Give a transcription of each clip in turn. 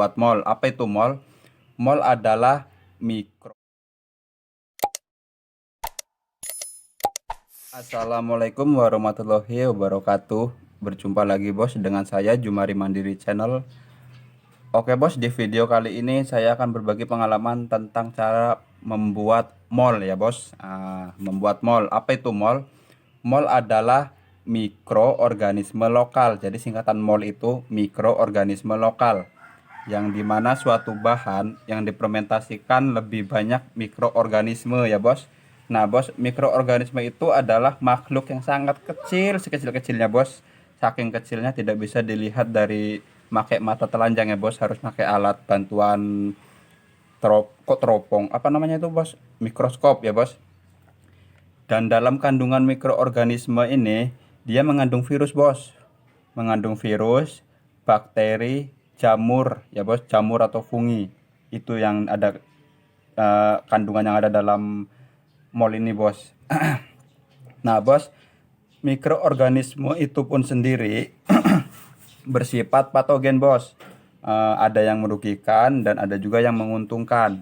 membuat mol. Apa itu mol? Mol adalah mikro. Assalamualaikum warahmatullahi wabarakatuh. Berjumpa lagi bos dengan saya Jumari Mandiri Channel. Oke bos, di video kali ini saya akan berbagi pengalaman tentang cara membuat mol ya bos. Membuat mol. Apa itu mol? Mol adalah mikroorganisme lokal. Jadi singkatan mol itu mikroorganisme lokal, yang dimana suatu bahan yang difermentasikan lebih banyak mikroorganisme ya bos. Nah bos, mikroorganisme itu adalah makhluk yang sangat kecil, sekecil-kecilnya bos. Saking kecilnya tidak bisa dilihat dari pakai mata telanjang ya bos, harus pakai alat bantuan teropong apa namanya itu bos, mikroskop ya bos. Dan dalam kandungan mikroorganisme ini dia mengandung virus bos, mengandung virus, bakteri, jamur ya bos, jamur atau fungi. Itu yang ada kandungan yang ada dalam mol ini bos. Nah bos, mikroorganisme itu pun sendiri bersifat patogen bos. Ada yang merugikan dan ada juga yang menguntungkan.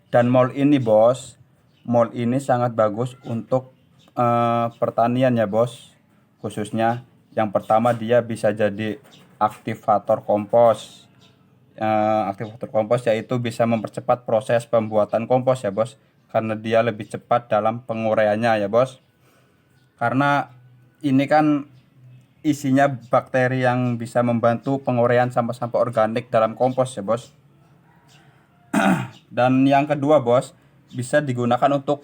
Dan mol ini bos, mol ini sangat bagus untuk pertanian ya bos. Khususnya yang pertama, dia bisa jadi aktivator kompos. Aktivator kompos yaitu bisa mempercepat proses pembuatan kompos ya bos, karena dia lebih cepat dalam penguraiannya ya bos. Karena ini kan isinya bakteri yang bisa membantu penguraian sampah-sampah organik dalam kompos ya bos. Dan yang kedua bos, bisa digunakan untuk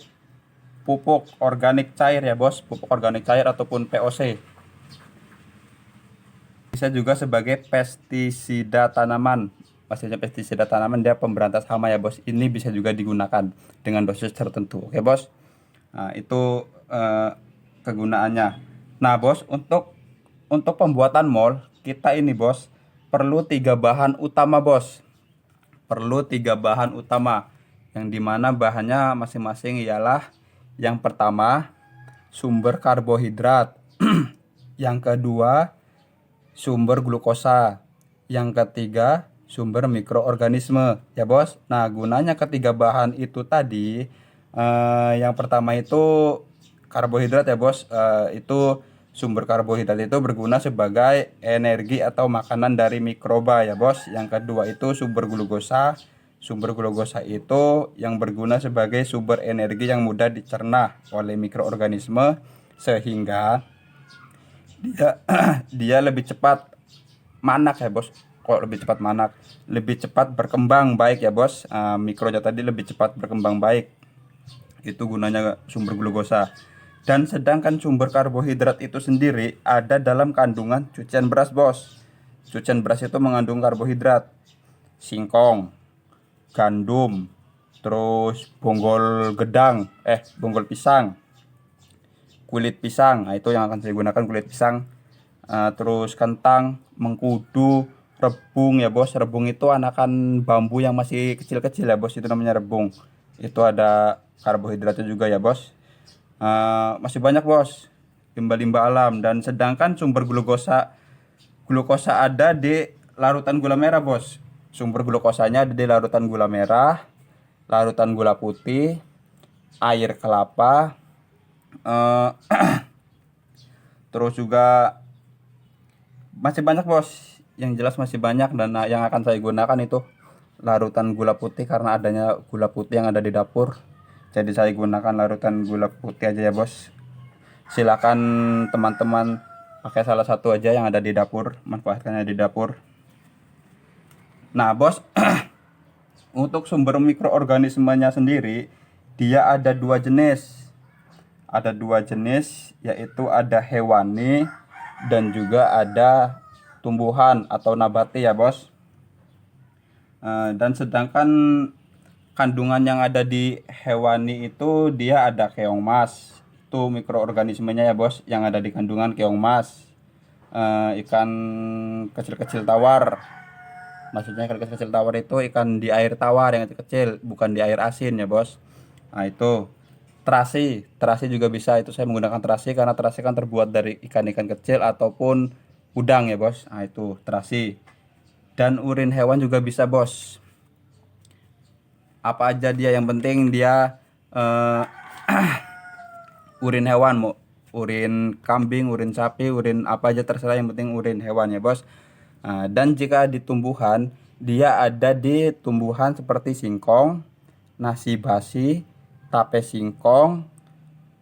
pupuk organik cair ya bos, pupuk organik cair ataupun POC. Bisa juga sebagai pestisida tanaman. Maksudnya pestisida tanaman, dia pemberantas hama ya bos. Ini bisa juga digunakan dengan dosis tertentu. Oke bos. Nah, itu kegunaannya. Nah bos, untuk pembuatan mol kita ini bos perlu 3 bahan utama bos. Perlu 3 bahan utama, yang dimana bahannya masing-masing ialah: yang pertama sumber karbohidrat, yang kedua sumber glukosa, yang ketiga sumber mikroorganisme ya bos. Nah gunanya ketiga bahan itu tadi, yang pertama itu karbohidrat ya bos. Itu sumber karbohidrat itu berguna sebagai energi atau makanan dari mikroba ya bos. Yang kedua itu sumber glukosa. Sumber glukosa itu yang berguna sebagai sumber energi yang mudah dicerna oleh mikroorganisme, sehingga dia dia lebih cepat manak ya bos. Kok lebih cepat manak? Lebih cepat berkembang baik ya bos. Mikronya tadi lebih cepat berkembang baik. Itu gunanya sumber glukosa. Dan sedangkan sumber karbohidrat itu sendiri ada dalam kandungan cucian beras bos. Cucian beras itu mengandung karbohidrat, singkong, gandum, terus bonggol pisang, kulit pisang. Nah, itu yang akan saya gunakan, kulit pisang. Terus kentang, mengkudu, rebung ya bos. Rebung itu anakan bambu yang masih kecil-kecil ya bos, itu namanya rebung. Itu ada karbohidratnya juga ya bos. Masih banyak bos, limbah-limbah alam. Dan sedangkan sumber glukosa ada di larutan gula merah bos. Sumber glukosanya ada di larutan gula merah, larutan gula putih, air kelapa, terus juga masih banyak bos. Yang jelas masih banyak. Dan yang akan saya gunakan itu larutan gula putih, karena adanya gula putih yang ada di dapur. Jadi saya gunakan larutan gula putih aja ya bos. Silakan teman-teman pakai salah satu aja yang ada di dapur, manfaatkannya di dapur. Nah bos, untuk sumber mikroorganismenya sendiri dia ada 2 jenis. Ada 2 jenis, yaitu ada hewani dan juga ada tumbuhan atau nabati ya bos. Dan sedangkan kandungan yang ada di hewani itu dia ada keong mas. Itu mikroorganismenya ya bos, yang ada di kandungan keong mas. Ikan kecil-kecil tawar. Maksudnya ikan kecil-kecil tawar itu ikan di air tawar yang kecil, bukan di air asin ya bos. Nah itu terasi juga bisa. Itu saya menggunakan terasi karena terasi kan terbuat dari ikan-ikan kecil ataupun udang ya bos. Nah itu terasi. dan urin hewan juga bisa bos. Apa aja dia, yang penting dia eh, urin hewan, mau urin kambing, urin sapi, urin apa aja terserah, yang penting urin hewan ya bos. Dan jika di tumbuhan, dia ada di tumbuhan seperti singkong, nasi basi, tape singkong,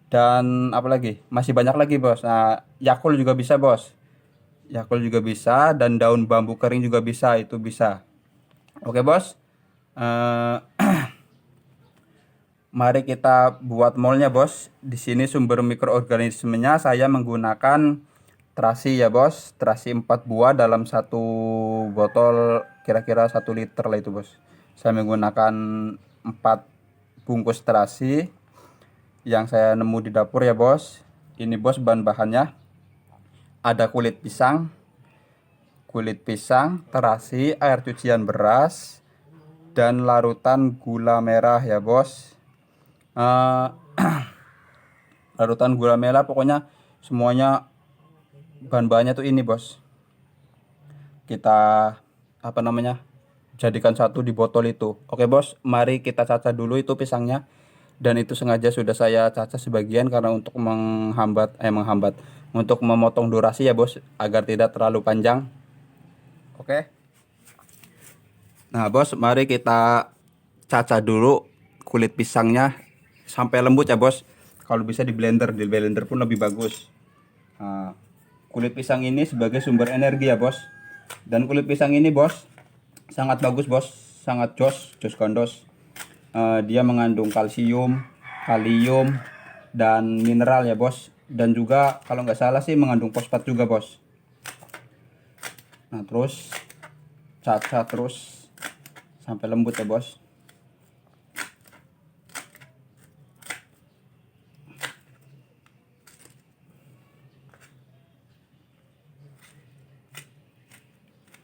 dan apalagi masih banyak lagi bos. Yakul juga bisa bos, yakul juga bisa, dan daun bambu kering juga bisa, itu bisa. Oke bos. Eh, Mari kita buat molnya bos. Di sini sumber mikroorganismenya saya menggunakan terasi ya bos. Terasi 4 buah dalam satu botol, kira-kira 1 liter lah itu bos. Saya menggunakan 4 bungkus terasi yang saya nemu di dapur ya bos. Ini bos bahan-bahannya. Ada kulit pisang, terasi, air cucian beras, dan larutan gula merah ya bos. Eh, Larutan gula merah, pokoknya semuanya bahan-bahannya tuh ini bos. Kita jadikan satu di botol itu. Oke bos, mari kita cacah dulu itu pisangnya. Dan itu sengaja sudah saya cacah sebagian karena untuk untuk memotong durasi ya bos, agar tidak terlalu panjang. Oke. Nah bos, mari kita cacah dulu kulit pisangnya sampai lembut ya bos. Kalau bisa di blender pun lebih bagus. Nah, kulit pisang ini sebagai sumber energi ya bos. Dan kulit pisang ini bos sangat bagus bos, sangat jos gondos. Dia mengandung kalsium, kalium, dan mineral ya bos. Dan juga kalau nggak salah sih mengandung fosfat juga bos. Nah terus cacah terus sampai lembut ya bos.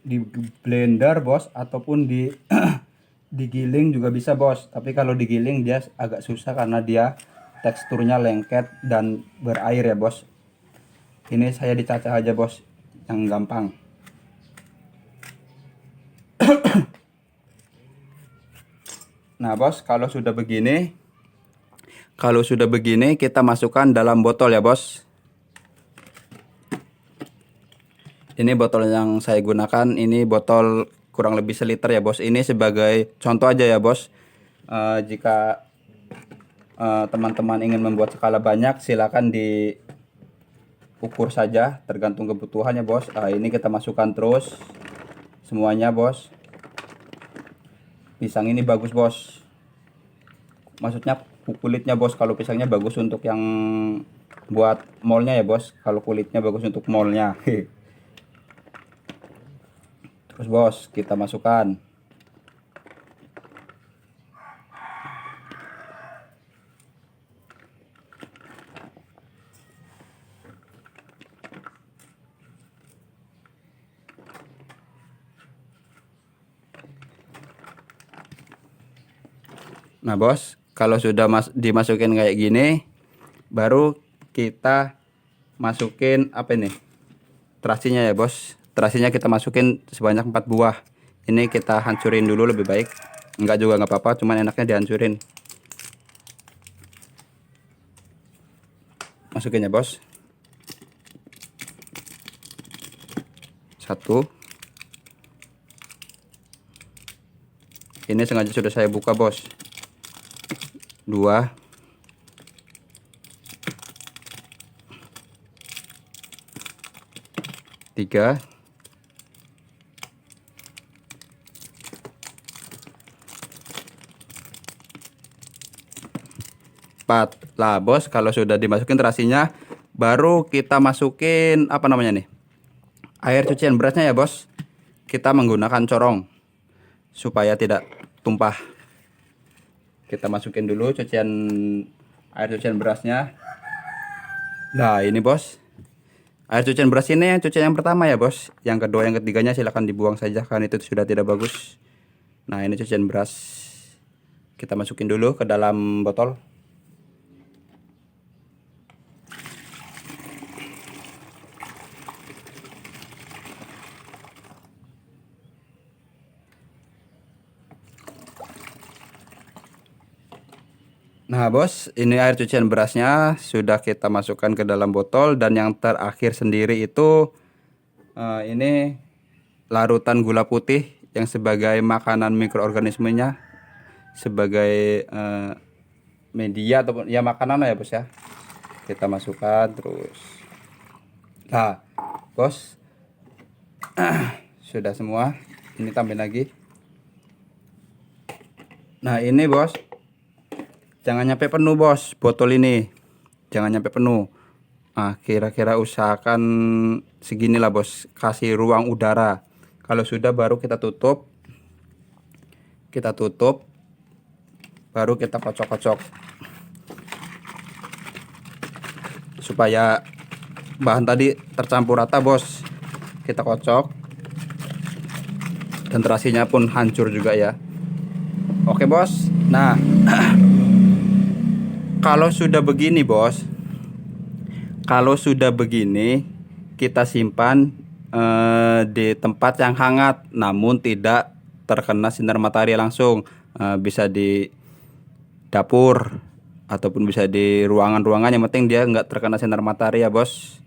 Di blender bos, ataupun di digiling juga bisa bos. Tapi kalau digiling dia agak susah karena dia teksturnya lengket dan berair ya bos. Ini saya dicacah aja bos, yang gampang. Nah bos, kalau sudah begini kita masukkan dalam botol ya bos. Ini botol yang saya gunakan, ini botol kurang lebih 1 liter ya bos. Ini sebagai contoh aja ya bos. Jika teman-teman ingin membuat skala banyak, silakan diukur saja tergantung kebutuhannya bos. Ini kita masukkan terus semuanya bos. Pisang ini bagus bos, maksudnya kulitnya bos. Kalau pisangnya bagus untuk yang buat molnya ya bos, kalau kulitnya bagus untuk molnya. Terus bos kita masukkan. Nah bos, kalau sudah dimasukin kayak gini, baru kita masukin apa ini, terasinya ya bos. Terasinya kita masukin sebanyak 4 buah. Ini kita hancurin dulu lebih baik. Enggak juga nggak apa-apa, cuman enaknya dihancurin. Masukin ya bos. 1. Ini sengaja sudah saya buka bos. 2. 3. 4. Lah bos, kalau sudah dimasukin terasinya, baru kita masukin air cucian berasnya ya bos. Kita menggunakan corong supaya tidak tumpah. Kita masukin dulu air cucian berasnya. Nah ini bos, air cucian beras ini cucian yang pertama ya bos. Yang kedua, yang ketiganya silahkan dibuang saja, kan itu sudah tidak bagus. Nah ini cucian beras, kita masukin dulu ke dalam botol. Nah bos, ini air cucian berasnya sudah kita masukkan ke dalam botol, dan yang terakhir sendiri itu ini larutan gula putih yang sebagai makanan mikroorganismenya, sebagai media ataupun ya makanan lah ya bos ya. Kita masukkan terus. Nah bos, sudah semua. Ini tambahin lagi. Nah ini bos, jangan nyampe penuh bos, botol ini jangan nyampe penuh. Nah kira-kira usahakan segini lah bos, kasih ruang udara. Kalau sudah baru kita tutup, baru kita kocok-kocok supaya bahan tadi tercampur rata bos. Kita kocok dan terasinya pun hancur juga ya. Oke bos. Nah kalau sudah begini bos, kita simpan di tempat yang hangat namun tidak terkena sinar matahari langsung. Bisa di dapur ataupun bisa di ruangan-ruangan, yang penting dia nggak terkena sinar matahari ya bos.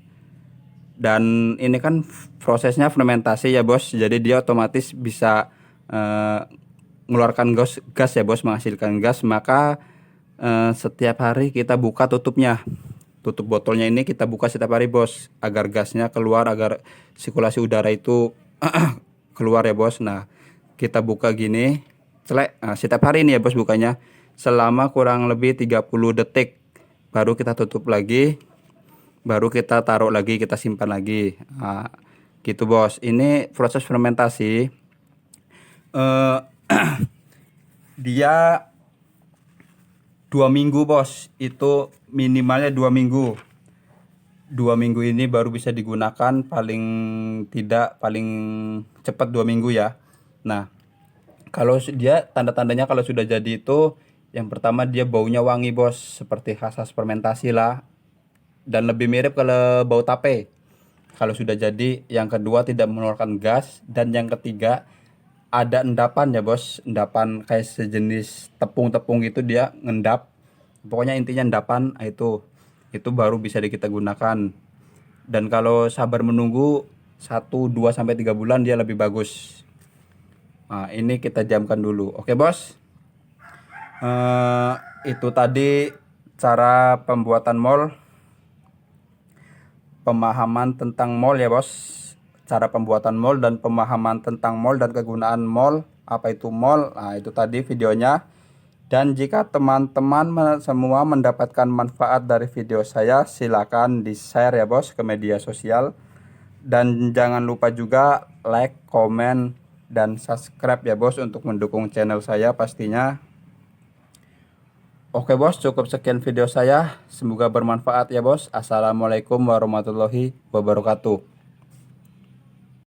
Dan ini kan prosesnya fermentasi ya bos, jadi dia otomatis bisa mengeluarkan gas ya bos, menghasilkan gas. Maka setiap hari kita buka tutupnya, tutup botolnya ini kita buka setiap hari bos, agar gasnya keluar, agar sirkulasi udara itu keluar ya bos. Nah kita buka gini celek, setiap hari ini ya bos bukanya selama kurang lebih 30 detik, baru kita tutup lagi, baru kita taruh lagi, kita simpan lagi. Nah, gitu bos. Ini proses fermentasi dia 2 minggu bos, itu minimalnya 2 minggu. 2 minggu ini baru bisa digunakan, paling tidak paling cepat 2 minggu ya. Nah kalau dia tanda-tandanya kalau sudah jadi itu, yang pertama dia baunya wangi bos, seperti khas fermentasi lah, dan lebih mirip kalau bau tape kalau sudah jadi. Yang kedua tidak mengeluarkan gas, dan yang ketiga ada endapan ya bos, endapan kayak sejenis tepung-tepung gitu, dia ngendap. Pokoknya intinya endapan, itu baru bisa kita gunakan. Dan kalau sabar menunggu 1, 2 sampai 3 bulan dia lebih bagus. Nah ini kita diamkan dulu. Oke bos, itu tadi cara pembuatan mol, pemahaman tentang mol ya bos, cara pembuatan mol dan pemahaman tentang mol dan kegunaan mol, apa itu mol. Nah itu tadi videonya. Dan jika teman-teman semua mendapatkan manfaat dari video saya, silakan di share ya bos ke media sosial, dan jangan lupa juga like, komen, dan subscribe ya bos untuk mendukung channel saya pastinya. Oke bos, cukup sekian video saya, semoga bermanfaat ya bos. Assalamualaikum warahmatullahi wabarakatuh.